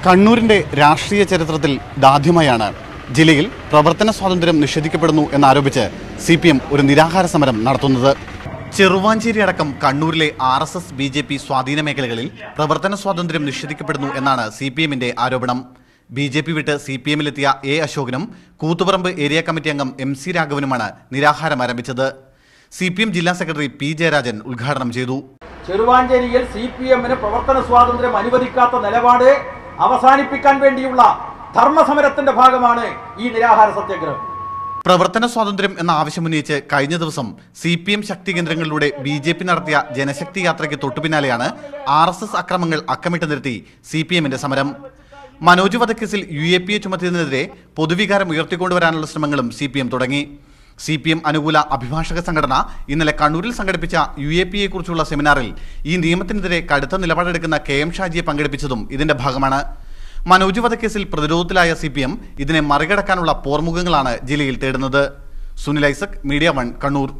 കണ്ണൂരിന്റെ രാഷ്ട്രീയ ചരിത്രത്തിൽ ഇതാദ്യമായാണ് ജില്ലയിൽ പ്രവർത്തന സ്വാതന്ത്ര്യം നിഷേധിക്കപ്പെടുന്നു എന്നാരോപിച്ച് CPM ഒരു നിരാഹാര സമരം നടത്തുന്നത്. ചെറുവാഞ്ചേരി അടക്കം കണ്ണൂരിലെ RSS BJP സ്വാധീന മേഖലകളിൽ പ്രവർത്തന സ്വാതന്ത്ര്യം നിഷേധിക്കപ്പെടുന്നു എന്നാണ് CPMന്റെ ആരോപണം. BJP വിട്ട് CPMലെത്തിയ A. അശോകനും കൂത്തുപറമ്പ് ഏരിയ കമ്മിറ്റി അംഗം MC രാഘവനുമാണ് നിരാഹാരം ആരംഭിച്ചത്. CPM ജില്ലാ സെക്രട്ടറി P. ജയരാജൻ ഉദ്ഘാടനം ചെയ്തു. ചെറുവാഞ്ചേരിയിൽ CPMന് പ്രവർത്തന സ്വാതന്ത്ര്യം അനുവദിക്കാത്ത നിലപാട് അവസാനിപ്പിക്കാൻ വേണ്ടിയുള്ള ധർമ്മസമരത്തിന്റെ ഭാഗമാണ് ഈ നിരാഹാര സത്യാഗ്രഹം. പ്രവർത്തന സ്വാതന്ത്ര്യം എന്ന ആവശ്യമുന്നയിച്ച് കഴിഞ്ഞ ദിവസം CPM ശക്തി കേന്ദ്രങ്ങളിലൂടെ BJP നടത്തിയ ജനശക്തി യാത്രയ്ക്ക് തൊട്ടുപിന്നാലെയാണ് RSS അക്രമങ്ങൾ അക്കമിട്ട് നിർത്തി CPMന്റെ സമരം. മനോജ് വധക്കേസിൽ UAPA ചുമത്തിയതിനെതിരെ പൊതുവികാരം ഉയർത്തിക്കൊണ്ടുവരാനുള്ള ശ്രമങ്ങളും CPM തുടങ്ങി. CPM അനുകൂല അഭിഭാഷക സംഘടന ഇന്നലെ കണ്ണൂരിൽ സംഘടിപ്പിച്ച UAPA-യെക്കുറിച്ചുള്ള സെമിനാറിൽ ഈ നിയമത്തിനെതിരെ കടുത്ത നിലപാടെടുക്കുന്ന KM ഷാജിയെ പങ്കെടുപ്പിച്ചതും ഇതിന്റെ ഭാഗമാണ്. മനോജ് വധക്കേസിൽ പ്രതിരോധത്തിലായ CPM ഇതിനെ മറികടക്കാനുള്ള പോർമുഖങ്ങളാണ് ജില്ലയിൽ തേടുന്നത്. സുനിൽ ഐസക്, മീഡിയ 1, കണ്ണൂർ.